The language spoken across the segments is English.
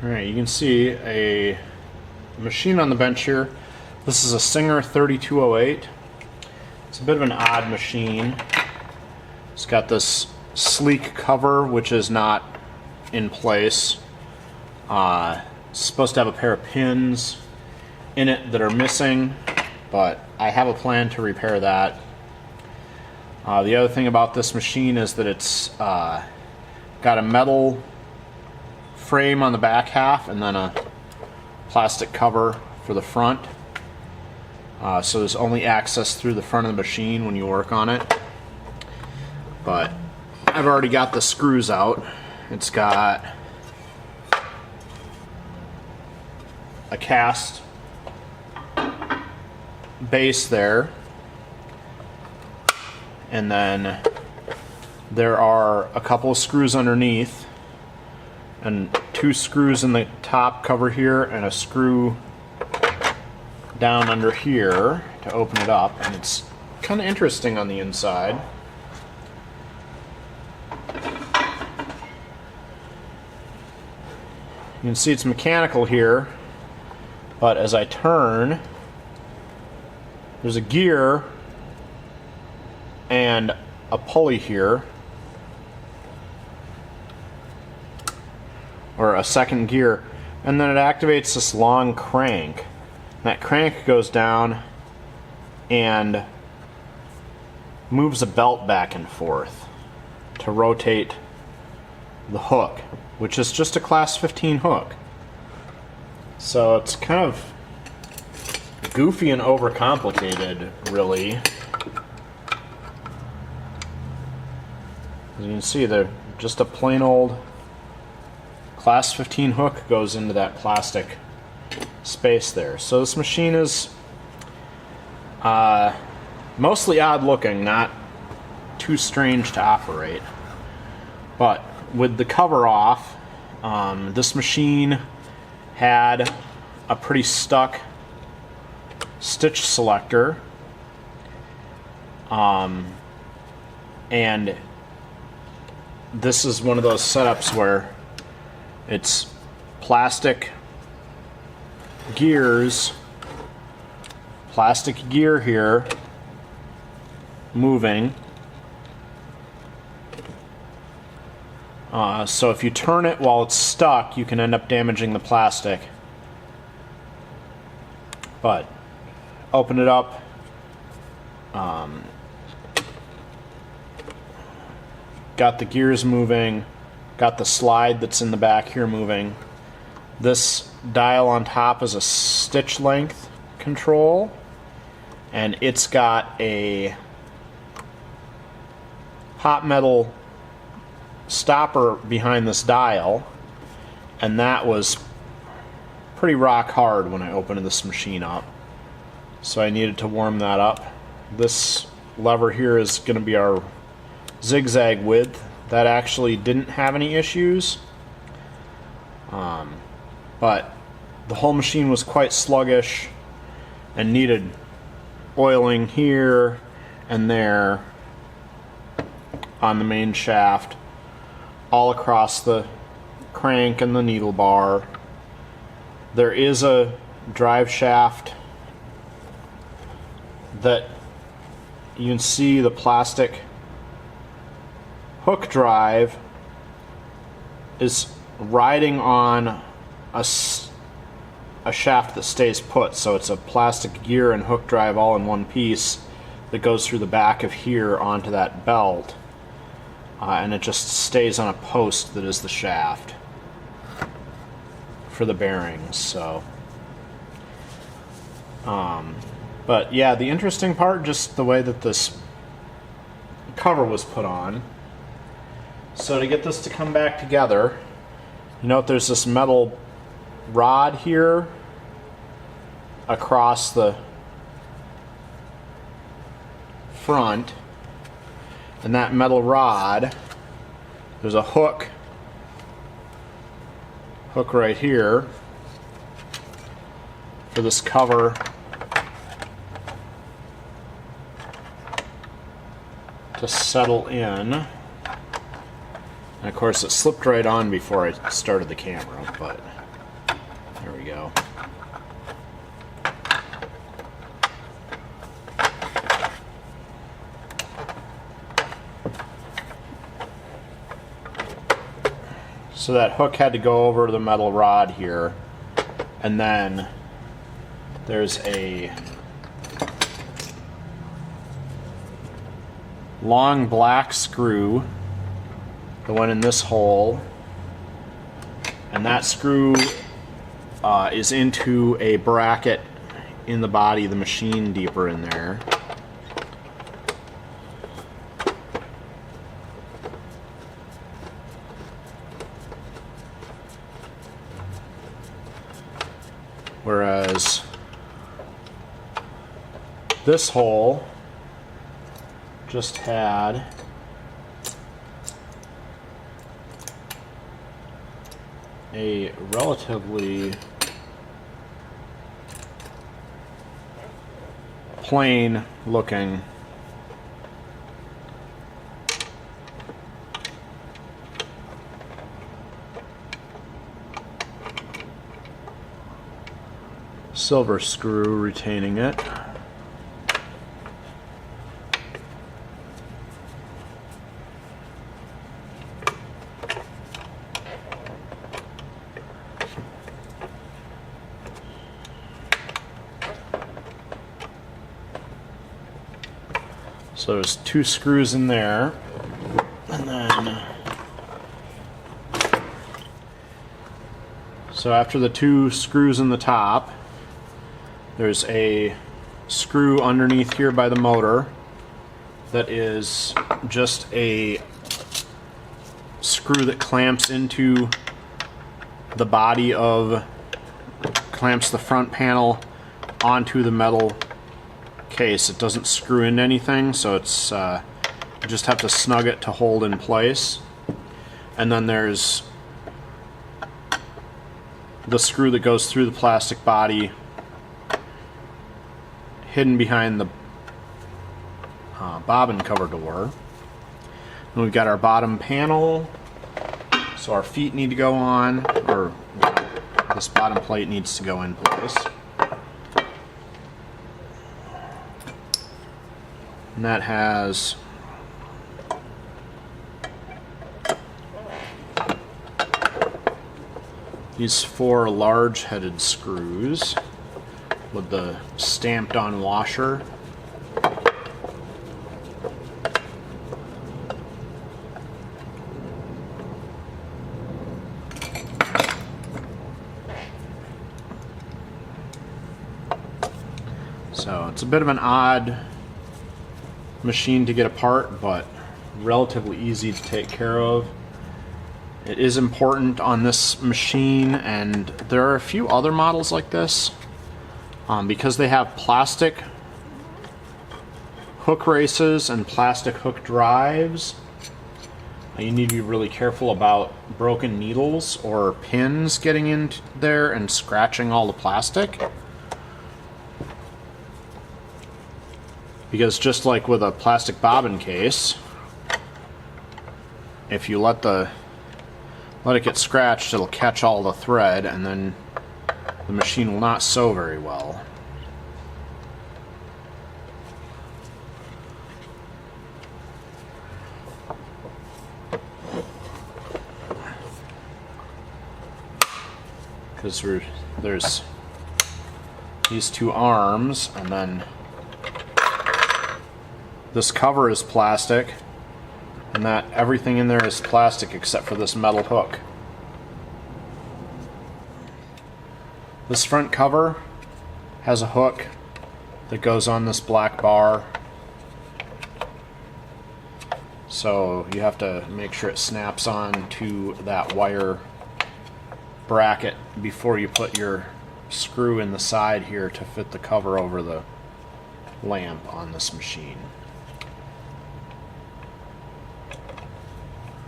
Alright, you can see a machine on the bench here. This is a Singer 3208. It's a bit of an odd machine. It's got this sleek cover which is not in place. It's supposed to have a pair of pins in it that are missing, but I have a plan to repair that. The other thing about this machine is that it's got a metal frame on the back half and then a plastic cover for the front. So there's only access through the front of the machine when you work on it. But I've already got the screws out. It's got a cast base there, and then there are a couple of screws underneath and 2 screws in the top cover here and a screw down under here to open it up, and it's kind of interesting on the inside. You can see it's mechanical here, but as I turn, there's a gear and a pulley here, or a second gear, and then it activates this long crank. That crank goes down and moves a belt back and forth to rotate the hook, which is just a class 15 hook. So it's kind of goofy and overcomplicated, really. As you can see, they're just a plain old class 15 hook goes into that plastic space there. So this machine is mostly odd looking, not too strange to operate. But with the cover off, this machine had a pretty stuck stitch selector, and this is one of those setups where it's plastic gears, plastic gear here moving. So if you turn it while it's stuck, you can end up damaging the plastic. But open it up. Got the gears moving. Got the slide that's in the back here moving. This dial on top is a stitch length control, and it's got a hot metal stopper behind this dial, and that was pretty rock hard when I opened this machine up, so I needed to warm that up. This lever here is going to be our zigzag width. That actually didn't have any issues, but the whole machine was quite sluggish and needed oiling here and there on the main shaft, all across the crank and the needle bar. There is a drive shaft that you can see the plastic hook drive is riding on a shaft that stays put, so it's a plastic gear and hook drive all in one piece that goes through the back of here onto that belt, and it just stays on a post that is the shaft for the bearings. So but yeah, the interesting part, just the way that this cover was put on. So to get this to come back together, you note there's this metal rod here across the front, and that metal rod, there's a hook right here for this cover to settle in. And of course it slipped right on before I started the camera, but There we go. So that hook had to go over the metal rod here, and then there's a long black screw that went in this hole, and that screw is into a bracket in the body of the machine deeper in there. Whereas this hole just had a relatively plain looking silver screw retaining it. So there's 2 screws in there, and then so after the 2 screws in the top, there's a screw underneath here by the motor that is just a screw that clamps into the body of, clamps the front panel onto the metal case. It doesn't screw into anything, so it's you just have to snug it to hold in place. And then there's the screw that goes through the plastic body, hidden behind the bobbin cover door. And we've got our bottom panel, so our feet need to go on, or this bottom plate needs to go in place. And that has these 4 large-headed screws with the stamped-on washer. So it's a bit of an odd machine to get apart, but relatively easy to take care of. It is important on this machine, and there are a few other models like this, because they have plastic hook races and plastic hook drives. You need to be really careful about broken needles or pins getting in there and scratching all the plastic. Because just like with a plastic bobbin case, if you let it get scratched, it'll catch all the thread, and then the machine will not sew very well. Because there's these 2 arms, and then this cover is plastic, and that everything in there is plastic except for this metal hook. This front cover has a hook that goes on this black bar, so you have to make sure it snaps on to that wire bracket before you put your screw in the side here to fit the cover over the lamp on this machine.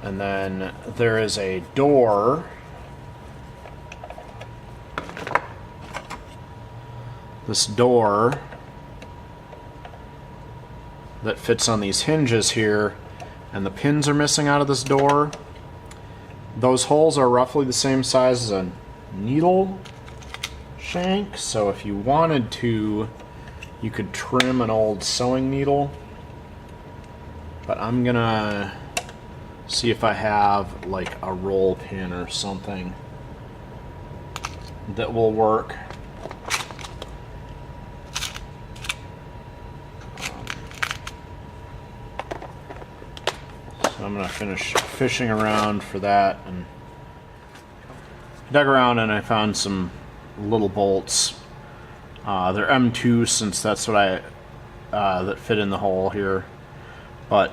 And then there is a door that fits on these hinges here, and the pins are missing out of this door. Those holes are roughly the same size as a needle, shank, so if you wanted to, you could trim an old sewing needle. But I'm gonna see if I have like a roll pin or something that will work. So I'm gonna finish fishing around for that, and dug around and I found some little bolts. They're M2 since that's what I that fit in the hole here. But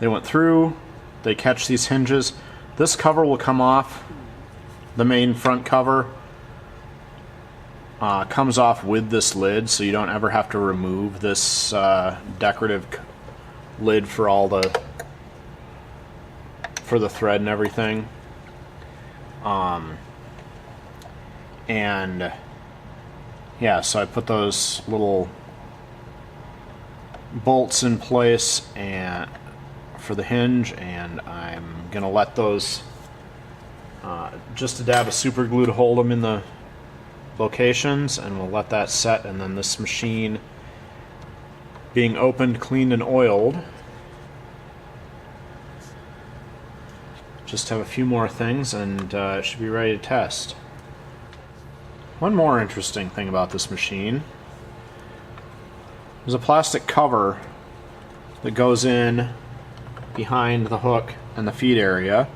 they went through, they catch these hinges. This cover will come off, the main front cover comes off with this lid, so you don't ever have to remove this decorative lid for all the thread and everything. And yeah, so I put those little bolts in place and for the hinge, and I'm gonna let those just a dab of super glue to hold them in the locations, and we'll let that set. And then this machine being opened, cleaned, and oiled, just have a few more things and it should be ready to test. One more interesting thing about this machine, there's a plastic cover that goes in behind the hook and the feed area,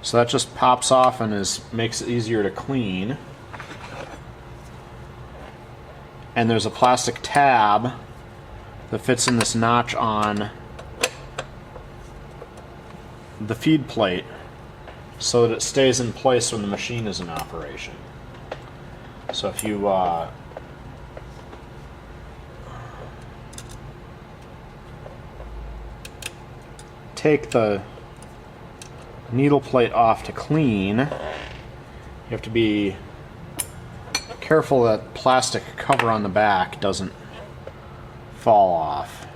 so that just pops off and makes it easier to clean. And there's a plastic tab that fits in this notch on the feed plate so that it stays in place when the machine is in operation. So if you take the needle plate off to clean, you have to be careful that plastic cover on the back doesn't fall off.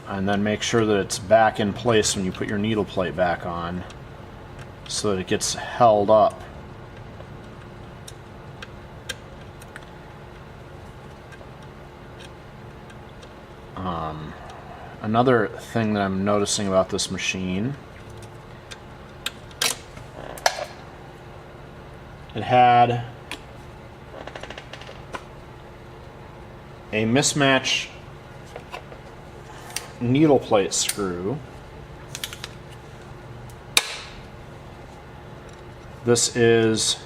And then make sure that it's back in place when you put your needle plate back on so that it gets held up. Another thing that I'm noticing about this machine, it had a mismatch needle plate screw. This is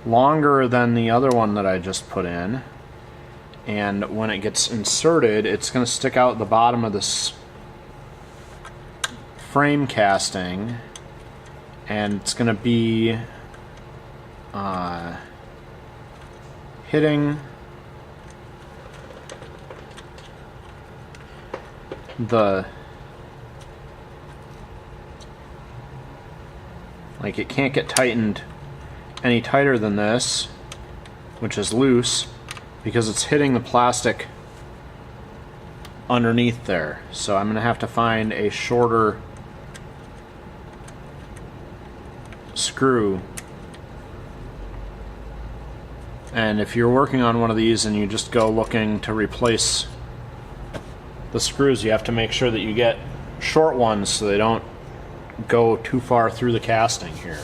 longer than the other one that I just put in, and when it gets inserted, it's going to stick out the bottom of this frame casting, and it's going to be hitting the, like, it can't get tightened any tighter than this, which is loose, because it's hitting the plastic underneath there. So I'm going to have to find a shorter screw. And if you're working on one of these and you just go looking to replace the screws, you have to make sure that you get short ones so they don't go too far through the casting here.